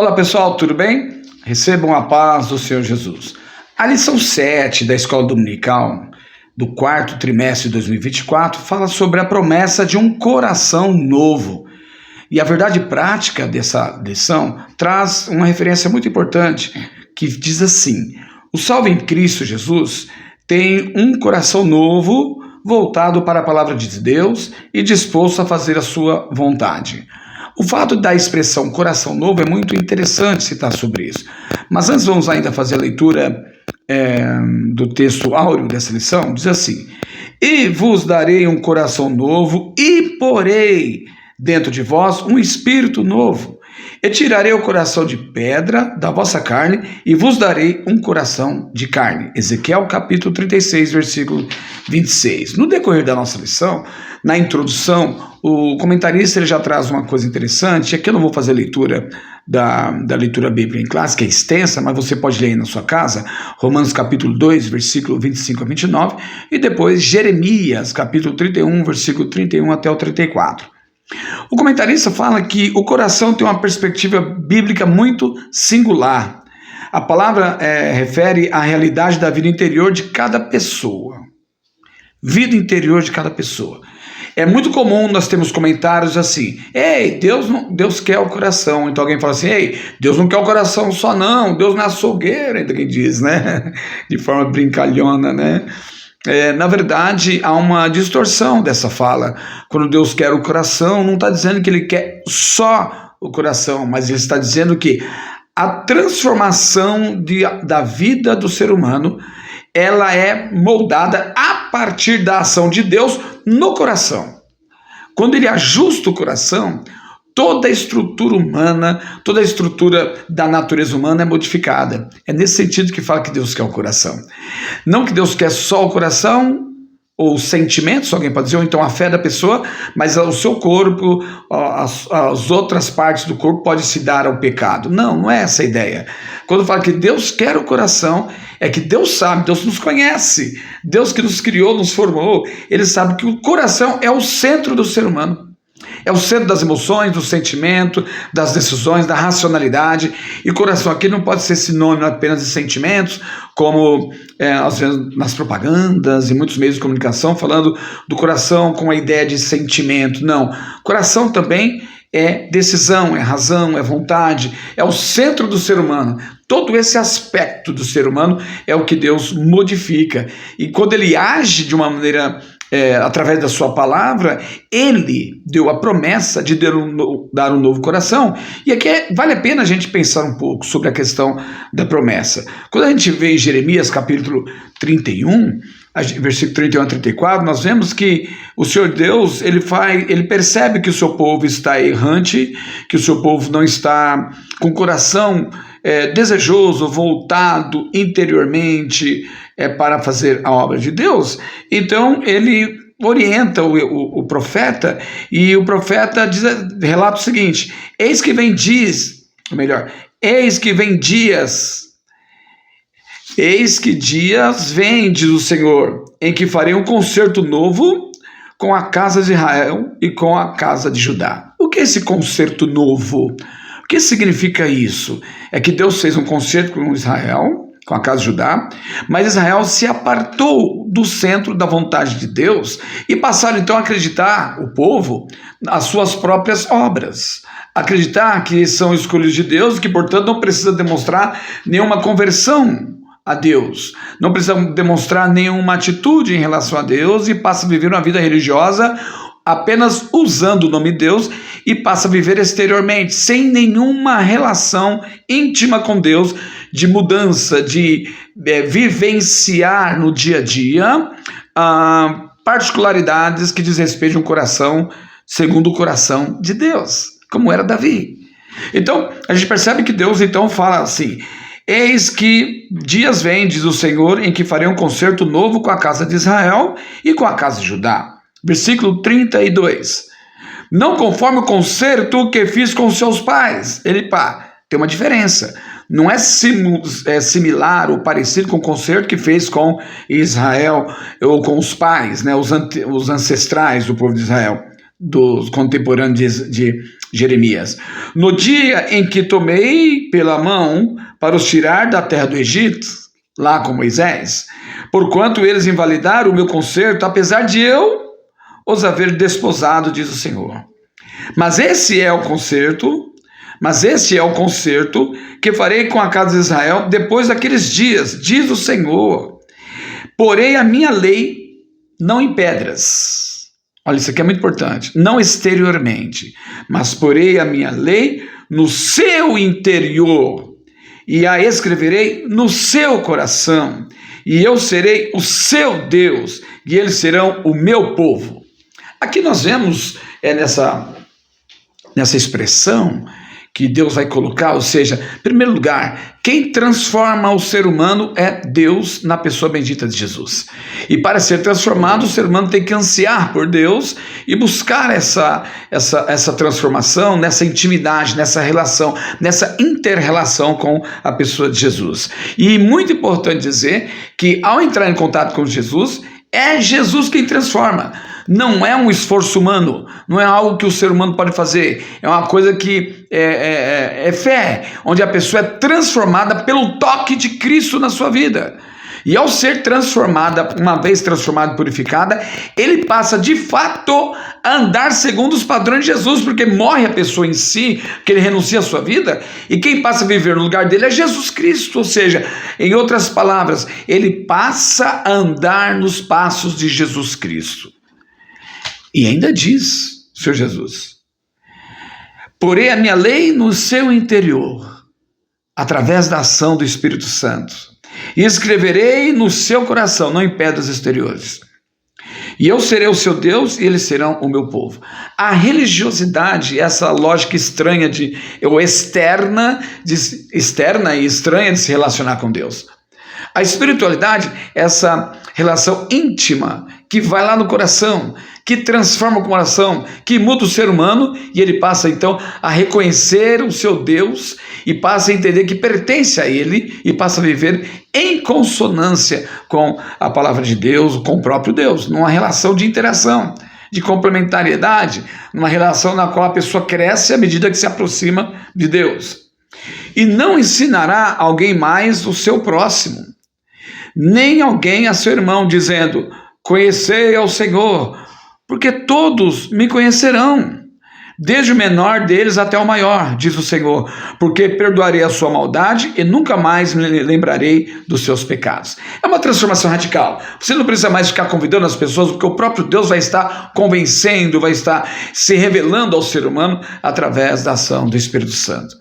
Olá pessoal, tudo bem? Recebam a paz do Senhor Jesus. A lição 7 da Escola Dominical do quarto trimestre de 2024 fala sobre a promessa de um coração novo. E a verdade prática dessa lição traz uma referência muito importante que diz assim: o salvo em Cristo Jesus tem um coração novo voltado para a palavra de Deus e disposto a fazer a sua vontade. O fato da expressão coração novo é muito interessante citar sobre isso. Mas antes vamos ainda fazer a leitura do texto áureo dessa lição. Diz assim: e vos darei um coração novo e porei dentro de vós um espírito novo. E tirarei o coração de pedra da vossa carne e vos darei um coração de carne. Ezequiel capítulo 36, versículo 26. No decorrer da nossa lição, na introdução, o comentarista ele já traz uma coisa interessante. Aqui eu não vou fazer a leitura da leitura bíblica em classe, que é extensa, mas você pode ler aí na sua casa, Romanos capítulo 2, versículo 25 a 29, e depois Jeremias capítulo 31, versículo 31 até o 34. O comentarista fala que o coração tem uma perspectiva bíblica muito singular. A palavra refere à realidade da vida interior de cada pessoa. Vida interior de cada pessoa. É muito comum nós termos comentários assim: ei, Deus quer o coração. Então alguém fala assim: ei, Deus não quer o coração só não, Deus não é açougueiro, ainda quem diz, né? De forma brincalhona, né? Na verdade, há uma distorção dessa fala. Quando Deus quer o coração, não está dizendo que Ele quer só o coração, mas Ele está dizendo que a transformação da vida do ser humano, ela é moldada a partir da ação de Deus no coração. Quando Ele ajusta o coração, toda a estrutura humana, toda a estrutura da natureza humana é modificada. É nesse sentido que fala que Deus quer o coração. Não que Deus quer só o coração, ou os sentimentos, alguém pode dizer, ou então a fé da pessoa, mas o seu corpo, as outras partes do corpo podem se dar ao pecado. Não é essa a ideia. Quando fala que Deus quer o coração, é que Deus sabe, Deus nos conhece, Deus que nos criou, nos formou, Ele sabe que o coração é o centro do ser humano. É o centro das emoções, do sentimento, das decisões, da racionalidade. E coração aqui não pode ser sinônimo apenas de sentimentos, como às vezes nas propagandas e muitos meios de comunicação, falando do coração com a ideia de sentimento. Não, coração também é decisão, é razão, é vontade, é o centro do ser humano. Todo esse aspecto do ser humano é o que Deus modifica. E quando Ele age de uma maneira através da sua palavra, Ele deu a promessa de dar um novo coração. E aqui vale a pena a gente pensar um pouco sobre a questão da promessa. Quando a gente vê em Jeremias capítulo 31, versículo 31 a 34, nós vemos que o Senhor Deus, ele percebe que o seu povo está errante, que o seu povo não está com o coração desejoso, voltado interiormente para fazer a obra de Deus. Então ele orienta o profeta, e o profeta relata o seguinte: eis que vem dias, vem, diz o Senhor, em que farei um concerto novo com a casa de Israel e com a casa de Judá. O que é esse concerto novo? O que significa isso? É que Deus fez um concerto com Israel, com a casa de Judá, mas Israel se apartou do centro da vontade de Deus e passaram então a acreditar, o povo, as suas próprias obras. Acreditar que são escolhidos de Deus e que, portanto, não precisa demonstrar nenhuma conversão a Deus, não precisa demonstrar nenhuma atitude em relação a Deus, e passa a viver uma vida religiosa apenas usando o nome Deus, e passa a viver exteriormente, sem nenhuma relação íntima com Deus, de mudança, de vivenciar no dia a dia particularidades que diz respeito a um coração segundo o coração de Deus, como era Davi. Então, a gente percebe que Deus então fala assim: eis que dias vêm, diz o Senhor, em que farei um concerto novo com a casa de Israel e com a casa de Judá. Versículo 32. Não conforme o concerto que fiz com seus pais. Tem uma diferença. Não é similar ou parecido com o concerto que fez com Israel ou com os pais, né, os ancestrais do povo de Israel, dos contemporâneos Jeremias. No dia em que tomei pela mão para os tirar da terra do Egito, lá com Moisés, porquanto eles invalidaram o meu concerto, apesar de eu os haver desposado, diz o Senhor. Mas este é o concerto que farei com a casa de Israel depois daqueles dias, diz o Senhor. Porei a minha lei não em pedras. Olha, isso aqui é muito importante. Não exteriormente, mas porei a minha lei no seu interior e a escreverei no seu coração. E eu serei o seu Deus e eles serão o meu povo. Aqui nós vemos nessa expressão que Deus vai colocar, ou seja, em primeiro lugar, quem transforma o ser humano é Deus na pessoa bendita de Jesus. E para ser transformado, o ser humano tem que ansiar por Deus e buscar essa transformação, nessa intimidade, nessa relação, nessa inter-relação com a pessoa de Jesus. E muito importante dizer que ao entrar em contato com Jesus, é Jesus quem transforma. Não é um esforço humano, não é algo que o ser humano pode fazer, é uma coisa que é fé, onde a pessoa é transformada pelo toque de Cristo na sua vida. E ao ser transformada, uma vez transformada e purificada, ele passa de fato a andar segundo os padrões de Jesus, porque morre a pessoa em si, que ele renuncia à sua vida, e quem passa a viver no lugar dele é Jesus Cristo, ou seja, em outras palavras, ele passa a andar nos passos de Jesus Cristo. E ainda diz, Senhor Jesus, porei a minha lei no seu interior, através da ação do Espírito Santo, e escreverei no seu coração, não em pedras exteriores. E eu serei o seu Deus e eles serão o meu povo. A religiosidade, essa lógica estranha externa e estranha de se relacionar com Deus. A espiritualidade, essa relação íntima que vai lá no coração, que transforma o coração, que muda o ser humano e ele passa então a reconhecer o seu Deus e passa a entender que pertence a ele e passa a viver em consonância com a palavra de Deus, com o próprio Deus, numa relação de interação, de complementariedade, numa relação na qual a pessoa cresce à medida que se aproxima de Deus. E não ensinará alguém mais o seu próximo, nem alguém a seu irmão, dizendo: conhecei ao Senhor, porque todos me conhecerão, desde o menor deles até o maior, diz o Senhor, porque perdoarei a sua maldade e nunca mais me lembrarei dos seus pecados. É uma transformação radical. Você não precisa mais ficar convidando as pessoas, porque o próprio Deus vai estar convencendo, vai estar se revelando ao ser humano através da ação do Espírito Santo.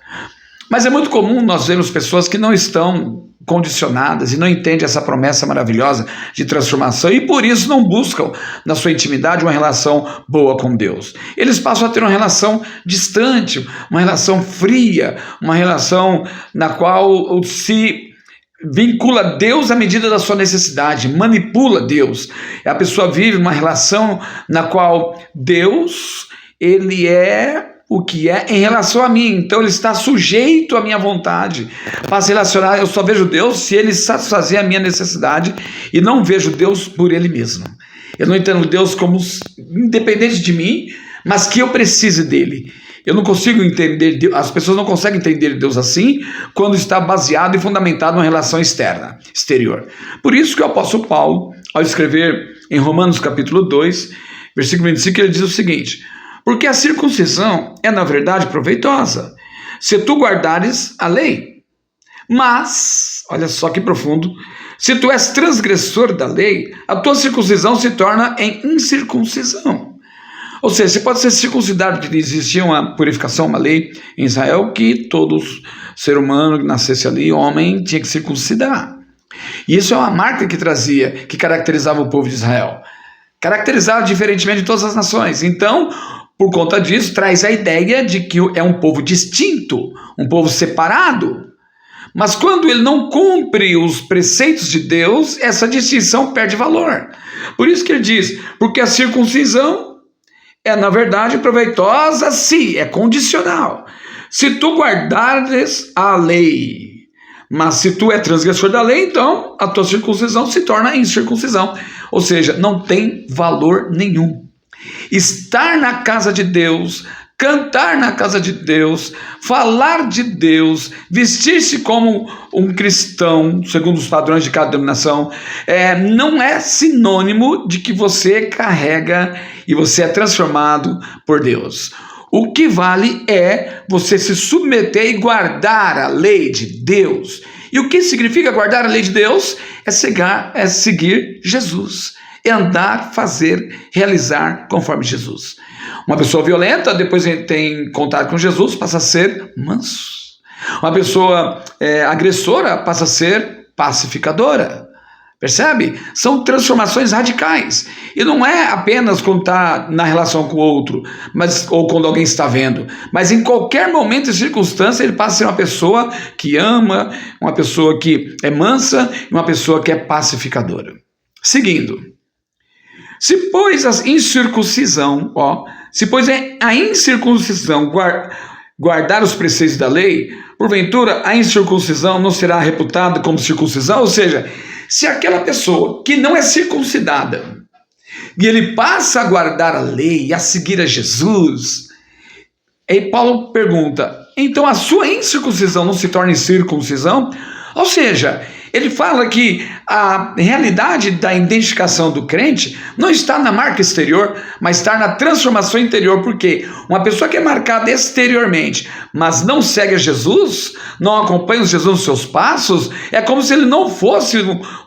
Mas é muito comum nós vermos pessoas que não estão condicionadas e não entendem essa promessa maravilhosa de transformação e por isso não buscam na sua intimidade uma relação boa com Deus. Eles passam a ter uma relação distante, uma relação fria, uma relação na qual se vincula a Deus à medida da sua necessidade, manipula Deus. A pessoa vive uma relação na qual Deus, ele é o que é em relação a mim, então ele está sujeito à minha vontade. Para se relacionar, eu só vejo Deus se ele satisfazer a minha necessidade e não vejo Deus por ele mesmo. Eu não entendo Deus como independente de mim, mas que eu precise dele. Eu não consigo entender Deus, as pessoas não conseguem entender Deus assim quando está baseado e fundamentado numa relação exterior. Por isso que o apóstolo Paulo, ao escrever em Romanos capítulo 2, versículo 25, ele diz o seguinte: porque a circuncisão é, na verdade, proveitosa, se tu guardares a lei. Mas, olha só que profundo, se tu és transgressor da lei, a tua circuncisão se torna em incircuncisão. Ou seja, você pode ser circuncidado, porque existia uma purificação, uma lei em Israel, que todo ser humano que nascesse ali, homem, tinha que circuncidar. E isso é uma marca que caracterizava o povo de Israel. Caracterizava diferentemente de todas as nações. Então, por conta disso, traz a ideia de que é um povo distinto, um povo separado. Mas quando ele não cumpre os preceitos de Deus, essa distinção perde valor. Por isso que ele diz, porque a circuncisão é, na verdade, proveitosa, sim, é condicional. Se tu guardares a lei, mas se tu é transgressor da lei, então a tua circuncisão se torna incircuncisão. Ou seja, não tem valor nenhum. Estar na casa de Deus, cantar na casa de Deus, falar de Deus, vestir-se como um cristão, segundo os padrões de cada denominação, não é sinônimo de que você carrega e você é transformado por Deus. O que vale é você se submeter e guardar a lei de Deus. E o que significa guardar a lei de Deus? É seguir Jesus, é andar, fazer, realizar conforme Jesus. Uma pessoa violenta, depois tem contato com Jesus, passa a ser manso. Uma pessoa agressora passa a ser pacificadora. Percebe? São transformações radicais. E não é apenas quando está na relação com o outro, ou quando alguém está vendo. Mas em qualquer momento e circunstância, ele passa a ser uma pessoa que ama, uma pessoa que é mansa e uma pessoa que é pacificadora. Seguindo. Se pois a incircuncisão, guardar os preceitos da lei, porventura a incircuncisão não será reputada como circuncisão? Ou seja, se aquela pessoa que não é circuncidada e ele passa a guardar a lei e a seguir a Jesus, aí Paulo pergunta, então a sua incircuncisão não se torna circuncisão? Ou seja, ele fala que a realidade da identificação do crente não está na marca exterior, mas está na transformação interior. Porque uma pessoa que é marcada exteriormente, mas não segue a Jesus, não acompanha Jesus nos seus passos, é como se ele não fosse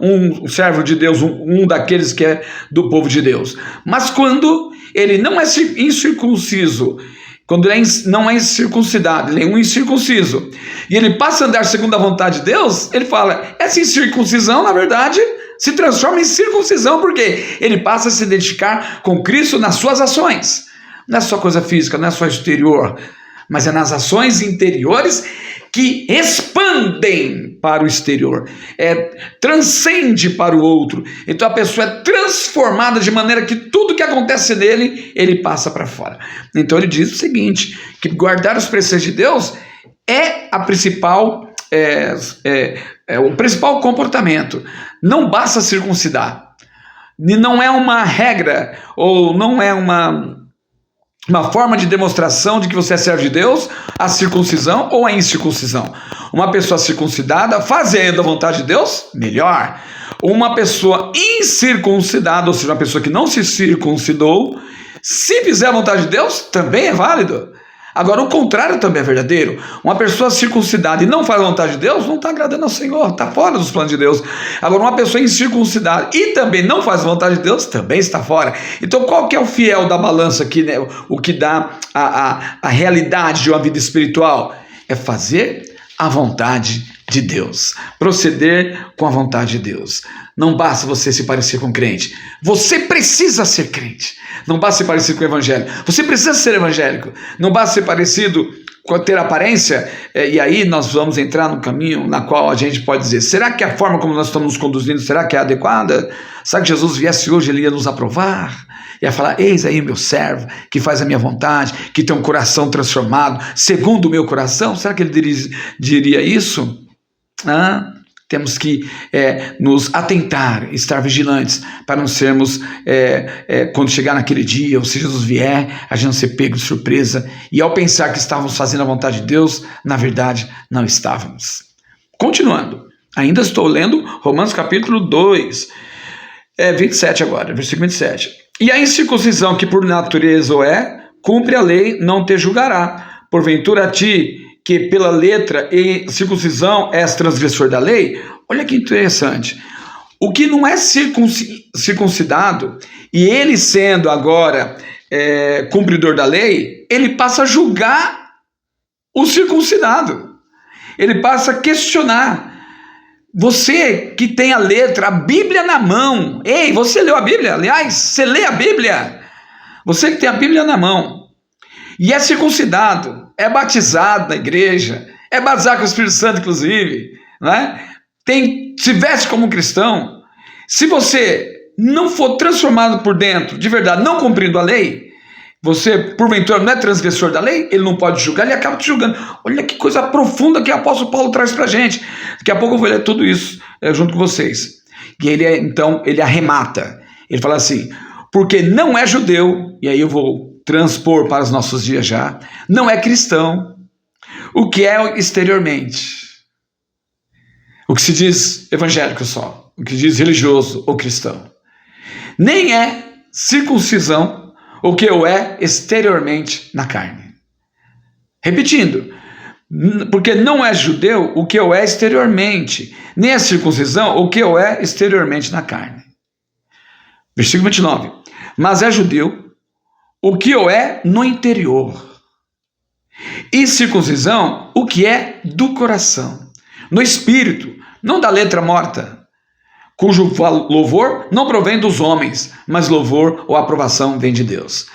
um servo de Deus, um daqueles que é do povo de Deus. Mas quando ele não é incircunciso, quando ele não é circuncidado, ele é um incircunciso, e ele passa a andar segundo a vontade de Deus, ele fala, essa incircuncisão, na verdade, se transforma em circuncisão, porque ele passa a se identificar com Cristo nas suas ações. Não é só coisa física, não é só exterior, mas é nas ações interiores que expandem para o exterior, transcende para o outro. Então a pessoa é transformada de maneira que tudo que acontece nele, ele passa para fora. Então ele diz o seguinte, que guardar os preceitos de Deus é a principal, o principal comportamento. Não basta circuncidar. Não é uma regra, ou não é uma forma de demonstração de que você é servo de Deus, a circuncisão ou a incircuncisão. Uma pessoa circuncidada fazendo a vontade de Deus, melhor. Uma pessoa incircuncidada, ou seja, uma pessoa que não se circuncidou, se fizer a vontade de Deus, também é válido. Agora, o contrário também é verdadeiro. Uma pessoa circuncidada e não faz a vontade de Deus, não está agradando ao Senhor, está fora dos planos de Deus. Agora, uma pessoa incircuncidada e também não faz a vontade de Deus, também está fora. Então, qual que é o fiel da balança aqui, né? O que dá a realidade de uma vida espiritual? É fazer a vontade de Deus, proceder com a vontade de Deus. Não basta você se parecer com crente, você precisa ser crente. Não basta ser parecido com o evangelho, você precisa ser evangélico. Não basta ser parecido com ter aparência, e aí nós vamos entrar no caminho na qual a gente pode dizer, será que a forma como nós estamos nos conduzindo, será que é adequada? Será que Jesus viesse hoje, ele ia nos aprovar? Ia falar, eis aí o meu servo, que faz a minha vontade, que tem um coração transformado, segundo o meu coração? Será que ele diria isso? Temos que nos atentar, estar vigilantes, para não sermos, quando chegar naquele dia, ou se Jesus vier, a gente não ser pego de surpresa, e ao pensar que estávamos fazendo a vontade de Deus, na verdade, não estávamos. Continuando, ainda estou lendo Romanos capítulo 2, 27 agora, versículo 27. E a incircuncisão que por natureza cumpre a lei, não te julgará. Porventura a ti, que pela letra e circuncisão és transgressor da lei. Olha que interessante. O que não é circuncidado, e ele sendo agora cumpridor da lei, ele passa a julgar o circuncidado. Ele passa a questionar. Você que tem a letra, a Bíblia na mão. Ei, você leu a Bíblia? Aliás, você lê a Bíblia? Você que tem a Bíblia na mão e é circuncidado, é batizado na igreja, é batizado com o Espírito Santo, inclusive, né? Se veste como um cristão. Se você não for transformado por dentro, de verdade, não cumprindo a lei, você, porventura, não é transgressor da lei, ele não pode julgar, ele acaba te julgando. Olha que coisa profunda que o apóstolo Paulo traz para a gente. Daqui a pouco eu vou ler tudo isso junto com vocês. E ele, então, ele arremata. Ele fala assim, porque não é judeu, e aí eu vou transpor para os nossos dias já, não é cristão. O que é exteriormente? O que se diz evangélico só, o que diz religioso ou cristão. Nem é circuncisão o que o é exteriormente na carne. Repetindo, porque não é judeu o que o é exteriormente, nem é circuncisão o que o é exteriormente na carne. Versículo 29. Mas é judeu o que o é no interior, e circuncisão o que é do coração, no espírito, não da letra morta, cujo louvor não provém dos homens, mas louvor ou aprovação vem de Deus.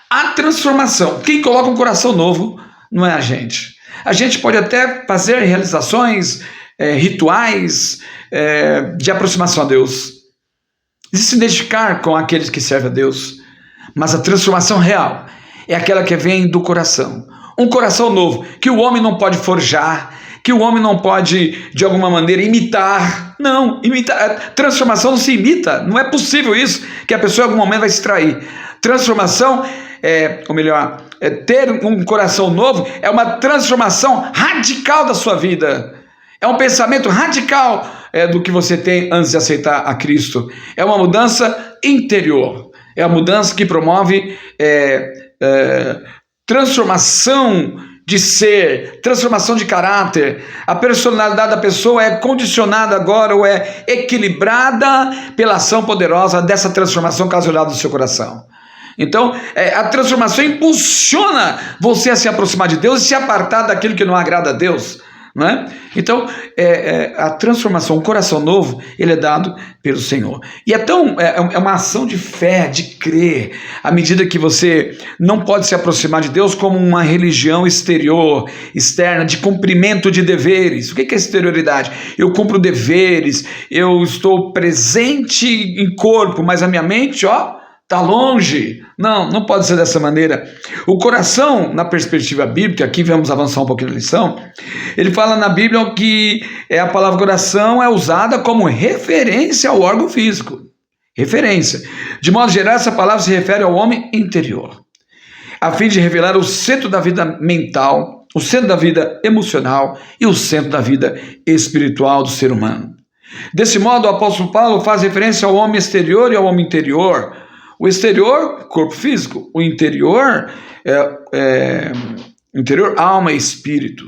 A transformação, quem coloca um coração novo não é a gente. A gente pode até fazer realizações, rituais de aproximação a Deus, de se identificar com aqueles que servem a Deus, mas a transformação real é aquela que vem do coração. Um coração novo, que o homem não pode forjar, que o homem não pode, de alguma maneira, imitar. Não, imitar. Transformação não se imita. Não é possível isso, que a pessoa em algum momento vai se trair. Transformação, ter um coração novo é uma transformação radical da sua vida. É um pensamento radical do que você tem antes de aceitar a Cristo. É uma mudança interior. É a mudança que promove transformação de ser, transformação de caráter. A personalidade da pessoa é condicionada agora ou é equilibrada pela ação poderosa dessa transformação causada do seu coração. Então, a transformação impulsiona você a se aproximar de Deus e se apartar daquilo que não agrada a Deus. Não é? Então, a transformação, o coração novo, ele é dado pelo Senhor. E é uma ação de fé, de crer, à medida que você não pode se aproximar de Deus como uma religião exterior, externa, de cumprimento de deveres. O que é exterioridade? Eu cumpro deveres, eu estou presente em corpo, mas a minha mente, está longe. Não pode ser dessa maneira. O coração, na perspectiva bíblica, aqui vamos avançar um pouquinho na lição, ele fala na Bíblia que a palavra coração é usada como referência ao órgão físico. Referência. De modo geral, essa palavra se refere ao homem interior, a fim de revelar o centro da vida mental, o centro da vida emocional e o centro da vida espiritual do ser humano. Desse modo, o apóstolo Paulo faz referência ao homem exterior e ao homem interior. O exterior, corpo físico. O interior, alma e espírito,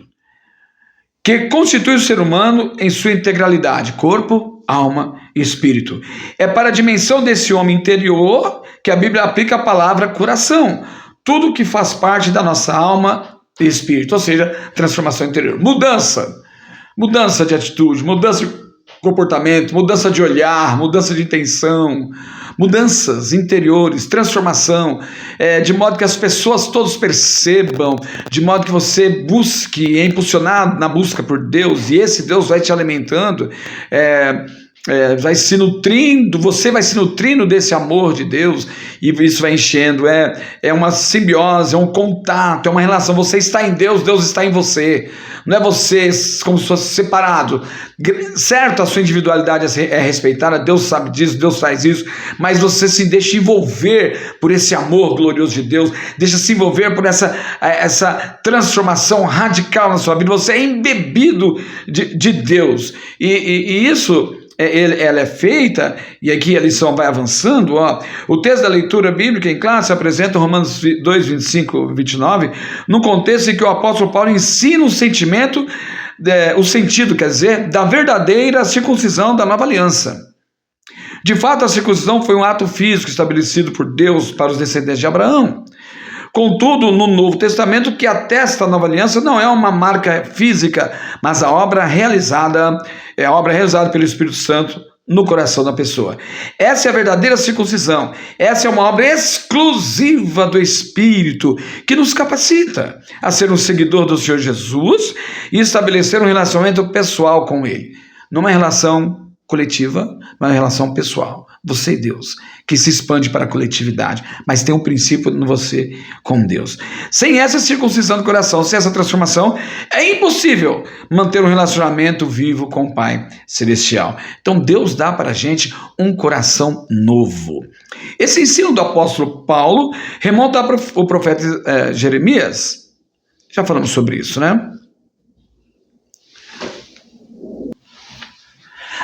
que constitui o ser humano em sua integralidade, corpo, alma e espírito. É para a dimensão desse homem interior que a Bíblia aplica a palavra coração. Tudo que faz parte da nossa alma e espírito, ou seja, transformação interior. Mudança de atitude, mudança de comportamento, mudança de olhar, mudança de intenção, mudanças interiores, transformação, de modo que as pessoas todos percebam, de modo que você busque, é impulsionado na busca por Deus, e esse Deus vai te alimentando, vai se nutrindo, você vai se nutrindo desse amor de Deus, e isso vai enchendo, é uma simbiose, é um contato, é uma relação, você está em Deus, Deus está em você, não é você como se fosse separado, certo, a sua individualidade é respeitada, Deus sabe disso, Deus faz isso, mas você se deixa envolver por esse amor glorioso de Deus, deixa se envolver por essa transformação radical na sua vida, você é embebido de Deus, e isso ela é feita, e aqui a lição vai avançando, o texto da leitura bíblica em classe apresenta Romanos 2, 25, 29, no contexto em que o apóstolo Paulo ensina o sentido, quer dizer, da verdadeira circuncisão da nova aliança. De fato, a circuncisão foi um ato físico estabelecido por Deus para os descendentes de Abraão. Contudo, no Novo Testamento, o que atesta a nova aliança não é uma marca física, mas a obra realizada pelo Espírito Santo no coração da pessoa. Essa é a verdadeira circuncisão. Essa é uma obra exclusiva do Espírito que nos capacita a ser um seguidor do Senhor Jesus e estabelecer um relacionamento pessoal com Ele. Numa relação coletiva, mas uma relação pessoal. você e Deus, que se expande para a coletividade, mas tem um princípio no você com Deus. Sem essa circuncisão do coração, sem essa transformação, é impossível manter um relacionamento vivo com o Pai Celestial. Então Deus dá para a gente um coração novo. Esse ensino do apóstolo Paulo remonta ao profeta Jeremias. Já falamos sobre isso, né?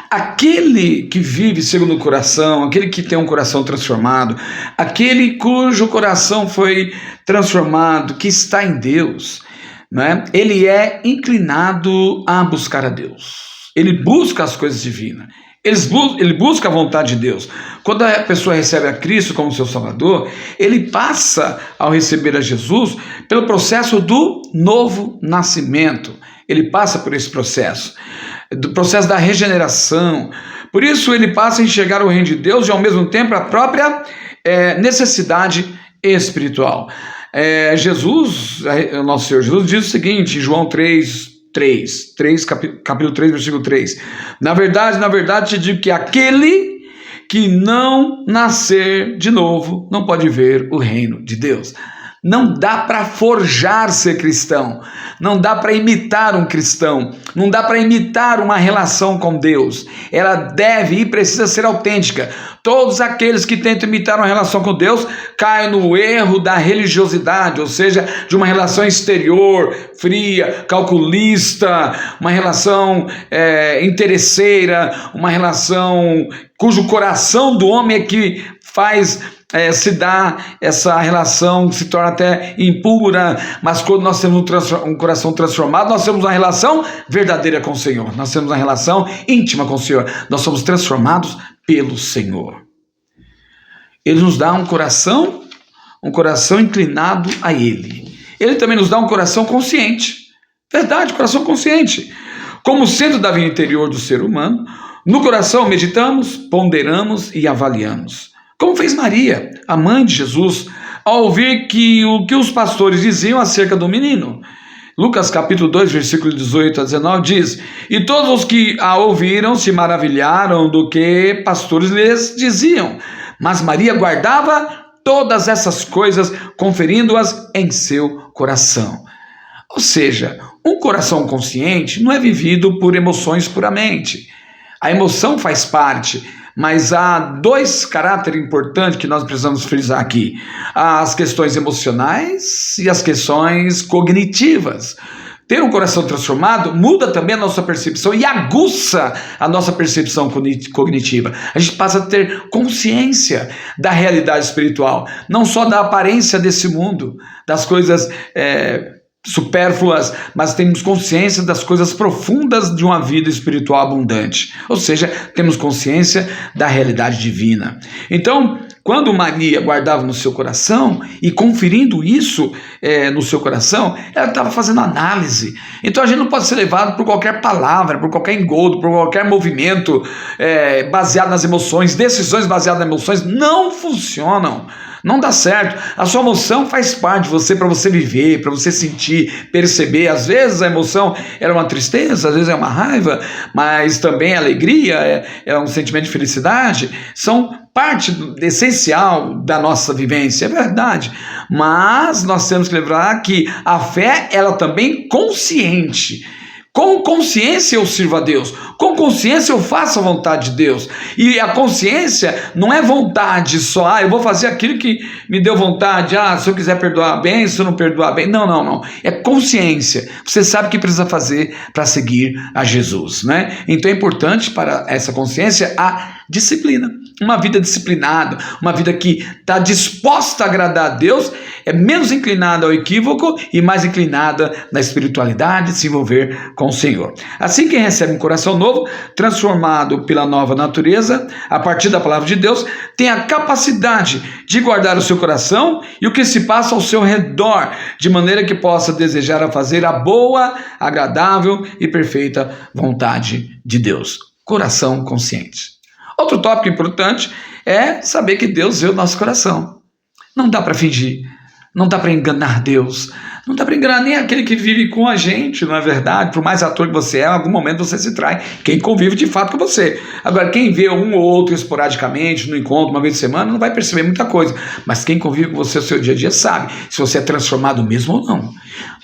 Aquele que vive segundo o coração, aquele que tem um coração transformado, aquele cujo coração foi transformado, que está em Deus, né? Ele é inclinado a buscar a Deus. Ele busca as coisas divinas. Ele busca a vontade de Deus. Quando a pessoa recebe a Cristo como seu Salvador, ele passa, ao receber a Jesus, pelo processo do novo nascimento. Ele passa por esse processo, do processo da regeneração. Por isso ele passa a enxergar o reino de Deus e ao mesmo tempo a própria necessidade espiritual. Jesus, o nosso Senhor Jesus, diz o seguinte, em João capítulo 3, versículo 3. Na verdade, te digo que aquele que não nascer de novo não pode ver o reino de Deus. Não dá para forjar ser cristão, não dá para imitar um cristão, não dá para imitar uma relação com Deus. Ela deve e precisa ser autêntica. Todos aqueles que tentam imitar uma relação com Deus caem no erro da religiosidade, ou seja, de uma relação exterior, fria, calculista, uma relação interesseira, uma relação cujo coração do homem é que faz se dá essa relação, se torna até impura, mas quando nós temos um coração transformado, nós temos uma relação verdadeira com o Senhor, nós temos uma relação íntima com o Senhor, nós somos transformados pelo Senhor. Ele nos dá um coração inclinado a Ele. Ele também nos dá um coração consciente, verdade, coração consciente, como centro da vida interior do ser humano. No coração meditamos, ponderamos e avaliamos. Como fez Maria, a mãe de Jesus, ao ouvir o que os pastores diziam acerca do menino. Lucas capítulo 2, versículo 18 a 19 diz: E todos os que a ouviram se maravilharam do que pastores lhes diziam. Mas Maria guardava todas essas coisas, conferindo-as em seu coração. Ou seja, um coração consciente não é vivido por emoções puramente. A emoção faz parte, mas há dois caráteres importantes que nós precisamos frisar aqui: as questões emocionais e as questões cognitivas. Ter um coração transformado muda também a nossa percepção e aguça a nossa percepção cognitiva. A gente passa a ter consciência da realidade espiritual, não só da aparência desse mundo, das coisas supérfluas, mas temos consciência das coisas profundas de uma vida espiritual abundante. Ou seja, temos consciência da realidade divina. Então, quando Maria guardava no seu coração e conferindo isso no seu coração, ela estava fazendo análise. Então a gente não pode ser levado por qualquer palavra, por qualquer engodo, por qualquer movimento baseado nas emoções. Decisões baseadas nas emoções não funcionam. Não dá certo. A sua emoção faz parte de você, para você viver, para você sentir, perceber. Às vezes a emoção é uma tristeza, às vezes é uma raiva, mas também a alegria, é um sentimento de felicidade. São parte essencial da nossa vivência, é verdade. Mas nós temos que lembrar que a fé, ela também consciente. Com consciência eu sirvo a Deus, com consciência eu faço a vontade de Deus. E a consciência não é vontade só, eu vou fazer aquilo que me deu vontade, se eu quiser perdoar bem, se eu não perdoar bem. Não. É consciência. Você sabe o que precisa fazer para seguir a Jesus, né? Então é importante para essa consciência a disciplina. Uma vida disciplinada, uma vida que está disposta a agradar a Deus, é menos inclinada ao equívoco e mais inclinada na espiritualidade, se envolver com o Senhor. Assim, quem recebe um coração novo, transformado pela nova natureza, a partir da palavra de Deus, tem a capacidade de guardar o seu coração e o que se passa ao seu redor, de maneira que possa desejar a fazer a boa, agradável e perfeita vontade de Deus. Coração consciente. Outro tópico importante é saber que Deus vê o nosso coração. Não dá para fingir, não dá para enganar Deus, Não dá para enganar nem aquele que vive com a gente, não é verdade? Por mais ator que você é, em algum momento você se trai. Quem convive de fato com você. Agora, quem vê um ou outro esporadicamente, no encontro, uma vez por semana, não vai perceber muita coisa. Mas quem convive com você no seu dia a dia sabe se você é transformado mesmo ou não.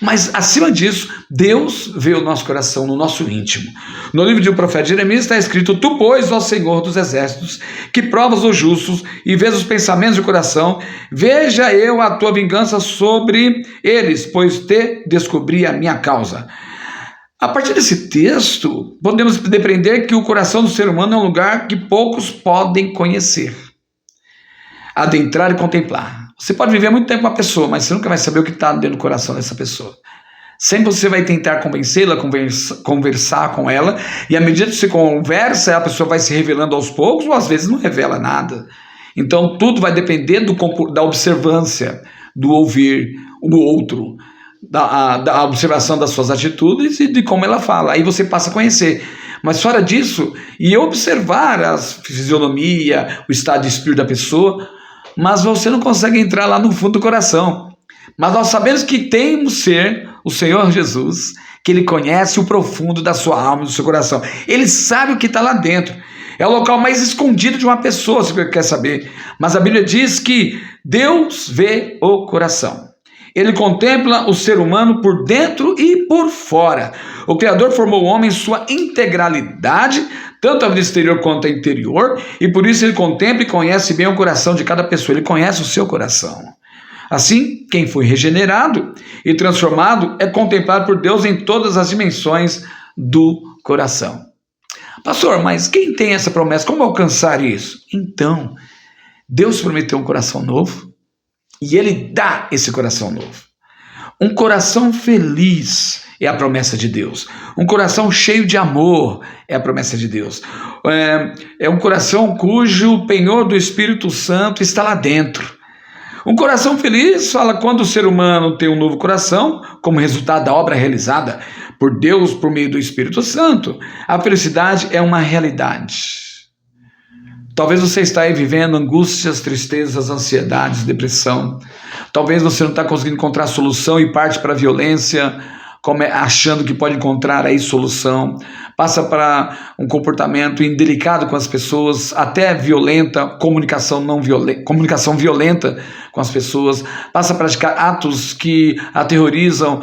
Mas, acima disso, Deus vê o nosso coração no nosso íntimo. No livro do profeta Jeremias está escrito: Tu, pois, ó Senhor dos exércitos, que provas os justos e vês os pensamentos do coração, veja eu a tua vingança sobre eles, pois te descobri a minha causa. A partir desse texto, podemos depreender que o coração do ser humano é um lugar que poucos podem conhecer, adentrar e contemplar. Você pode viver muito tempo com uma pessoa, mas você nunca vai saber o que está dentro do coração dessa pessoa. Sempre você vai tentar convencê-la, conversar com ela, e à medida que você conversa, a pessoa vai se revelando aos poucos, ou às vezes não revela nada. Então tudo vai depender da observância, do ouvir o outro, da observação das suas atitudes e de como ela fala. Aí você passa a conhecer. Mas fora disso, e observar a fisionomia, o estado de espírito da pessoa, mas você não consegue entrar lá no fundo do coração. Mas nós sabemos que tem um ser, o Senhor Jesus, que Ele conhece o profundo da sua alma e do seu coração. Ele sabe o que está lá dentro. É o local mais escondido de uma pessoa, se você quer saber. Mas a Bíblia diz que Deus vê o coração. Ele contempla o ser humano por dentro e por fora. O Criador formou o homem em sua integralidade, tanto a vida exterior quanto a interior, e por isso ele contempla e conhece bem o coração de cada pessoa. Ele conhece o seu coração. Assim, quem foi regenerado e transformado é contemplado por Deus em todas as dimensões do coração. Pastor, mas quem tem essa promessa? Como alcançar isso? Então, Deus prometeu um coração novo e Ele dá esse coração novo. Um coração feliz é a promessa de Deus. Um coração cheio de amor é a promessa de Deus. É um coração cujo penhor do Espírito Santo está lá dentro. Um coração feliz fala quando o ser humano tem um novo coração, como resultado da obra realizada por Deus por meio do Espírito Santo. A felicidade é uma realidade. Talvez você está aí vivendo angústias, tristezas, ansiedades, depressão. Talvez você não está conseguindo encontrar solução e parte para a violência, achando que pode encontrar aí solução. Passa para um comportamento indelicado com as pessoas, até violenta, comunicação violenta com as pessoas. Passa a praticar atos que aterrorizam,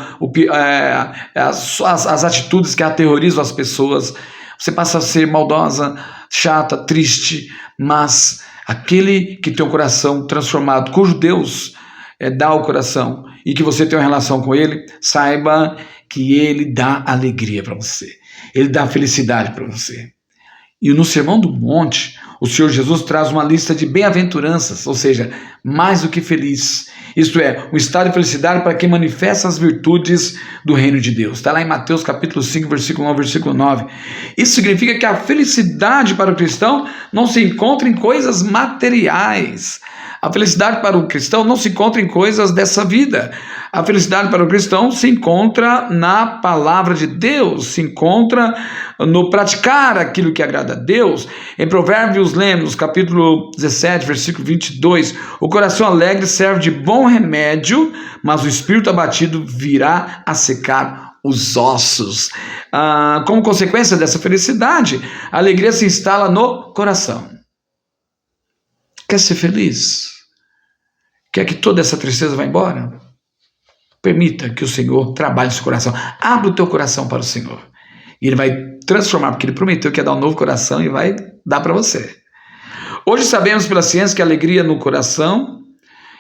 as atitudes que aterrorizam as pessoas. Você passa a ser maldosa, chata, triste, mas aquele que tem o coração transformado, cujo Deus dá o coração e que você tem uma relação com Ele, saiba que Ele dá alegria para você, Ele dá felicidade para você. E no Sermão do Monte, o Senhor Jesus traz uma lista de bem-aventuranças, ou seja, mais do que feliz. Isto é, um estado de felicidade para quem manifesta as virtudes do reino de Deus. Está lá em Mateus capítulo 5, versículo 1, versículo 9. Isso significa que a felicidade para o cristão não se encontra em coisas materiais. A felicidade para o cristão não se encontra em coisas dessa vida. A felicidade para o cristão se encontra na palavra de Deus, se encontra no praticar aquilo que agrada a Deus. Em Provérbios lemos, capítulo 17, versículo 22, o coração alegre serve de bom remédio, mas o espírito abatido virá a secar os ossos. Como consequência dessa felicidade, a alegria se instala no coração. Quer ser feliz? Quer que toda essa tristeza vá embora? Permita que o Senhor trabalhe seu coração. Abra o teu coração para o Senhor. E Ele vai transformar, porque Ele prometeu que ia dar um novo coração e vai dar para você. Hoje sabemos pela ciência que a alegria no coração,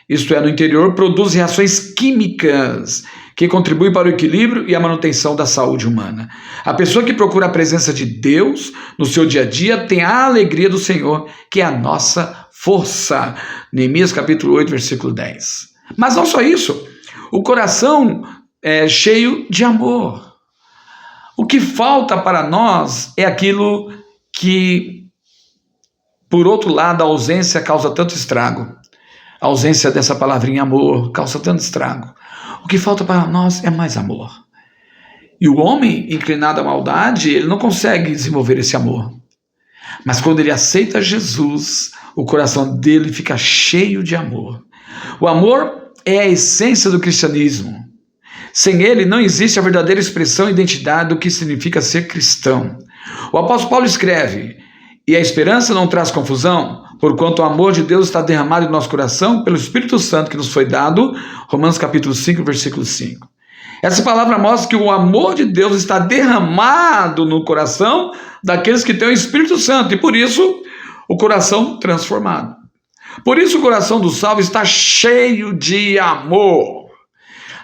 isto é, no interior, produz reações químicas que contribuem para o equilíbrio e a manutenção da saúde humana. A pessoa que procura a presença de Deus no seu dia a dia tem a alegria do Senhor, que é a nossa força. Neemias capítulo 8, versículo 10. Mas não só isso. O coração é cheio de amor. O que falta para nós é aquilo que, por outro lado, a ausência causa tanto estrago. A ausência dessa palavrinha amor causa tanto estrago. O que falta para nós é mais amor. E o homem inclinado à maldade, ele não consegue desenvolver esse amor. Mas quando ele aceita Jesus, o coração dele fica cheio de amor. O amor é a essência do cristianismo. Sem ele não existe a verdadeira expressão e identidade do que significa ser cristão. O apóstolo Paulo escreve: e a esperança não traz confusão, porquanto o amor de Deus está derramado em nosso coração pelo Espírito Santo que nos foi dado. Romanos capítulo 5, versículo 5. Essa palavra mostra que o amor de Deus está derramado no coração daqueles que têm o Espírito Santo, e por isso o coração transformado. Por isso o coração do salvo está cheio de amor.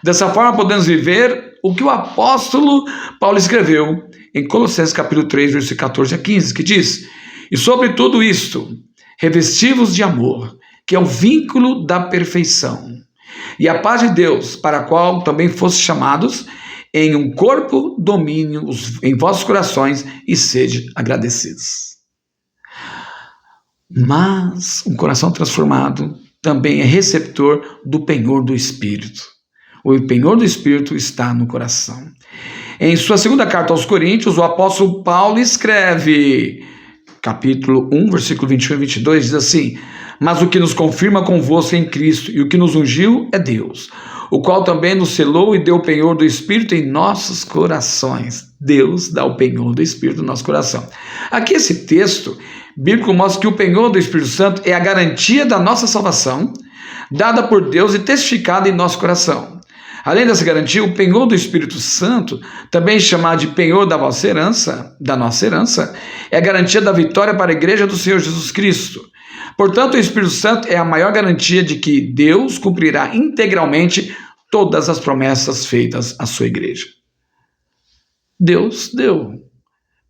Dessa forma podemos viver o que o apóstolo Paulo escreveu em Colossenses capítulo 3, versículo 14 a 15, que diz: e sobre tudo isto, revesti-vos de amor, que é o vínculo da perfeição, e a paz de Deus, para a qual também fostes chamados, em um corpo domine em vossos corações e sede agradecidos. Mas um coração transformado também é receptor do penhor do Espírito. O penhor do Espírito está no coração. Em sua segunda carta aos Coríntios, o apóstolo Paulo escreve, capítulo 1, versículo 21 e 22, diz assim: mas o que nos confirma convosco em Cristo e o que nos ungiu é Deus, o qual também nos selou e deu o penhor do Espírito em nossos corações. Deus dá o penhor do Espírito no nosso coração. Aqui esse texto bíblico mostra que o penhor do Espírito Santo é a garantia da nossa salvação, dada por Deus e testificada em nosso coração. Além dessa garantia, o penhor do Espírito Santo, também chamado de penhor da nossa herança, é a garantia da vitória para a igreja do Senhor Jesus Cristo. Portanto, o Espírito Santo é a maior garantia de que Deus cumprirá integralmente todas as promessas feitas à sua igreja. Deus deu,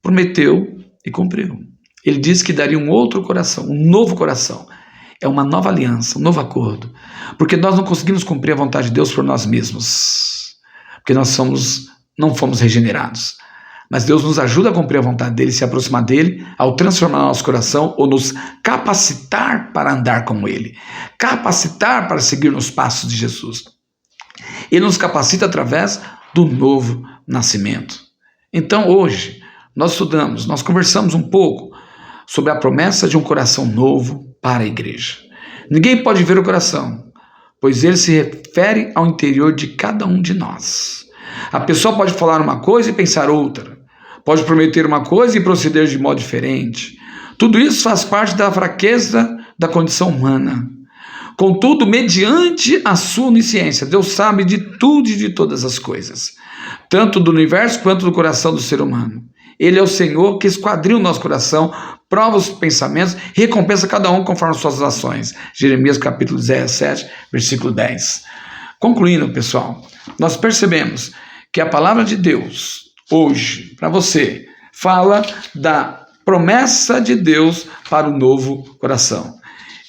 prometeu e cumpriu. Ele disse que daria um outro coração, um novo coração. É uma nova aliança, um novo acordo. Porque nós não conseguimos cumprir a vontade de Deus por nós mesmos. Porque nós não fomos regenerados. Mas Deus nos ajuda a cumprir a vontade dele, se aproximar dele, ao transformar nosso coração ou nos capacitar para andar como ele. Capacitar para seguir nos passos de Jesus. Ele nos capacita através do novo nascimento. Então hoje, nós conversamos um pouco sobre a promessa de um coração novo para a igreja. Ninguém pode ver o coração, pois ele se refere ao interior de cada um de nós. A pessoa pode falar uma coisa e pensar outra, pode prometer uma coisa e proceder de modo diferente. Tudo isso faz parte da fraqueza da condição humana. Contudo, mediante a sua onisciência, Deus sabe de tudo e de todas as coisas, tanto do universo quanto do coração do ser humano. Ele é o Senhor que esquadrinha o nosso coração, prova os pensamentos, recompensa cada um conforme as suas ações. Jeremias capítulo 17, versículo 10. Concluindo, pessoal, nós percebemos que a palavra de Deus, hoje, para você, fala da promessa de Deus para o novo coração.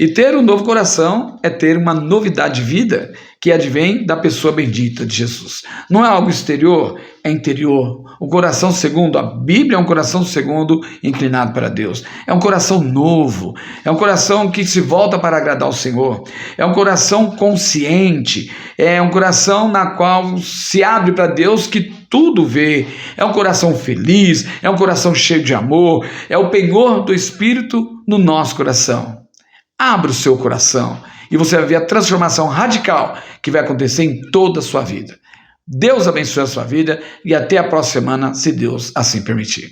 E ter um novo coração é ter uma novidade de vida que advém da pessoa bendita de Jesus. Não é algo exterior, é interior. O coração segundo a Bíblia é um coração segundo inclinado para Deus. É um coração novo, é um coração que se volta para agradar ao Senhor. É um coração consciente, é um coração na qual se abre para Deus que tudo vê. É um coração feliz, é um coração cheio de amor, é o penhor do Espírito no nosso coração. Abra o seu coração e você vai ver a transformação radical que vai acontecer em toda a sua vida. Deus abençoe a sua vida e até a próxima semana, se Deus assim permitir.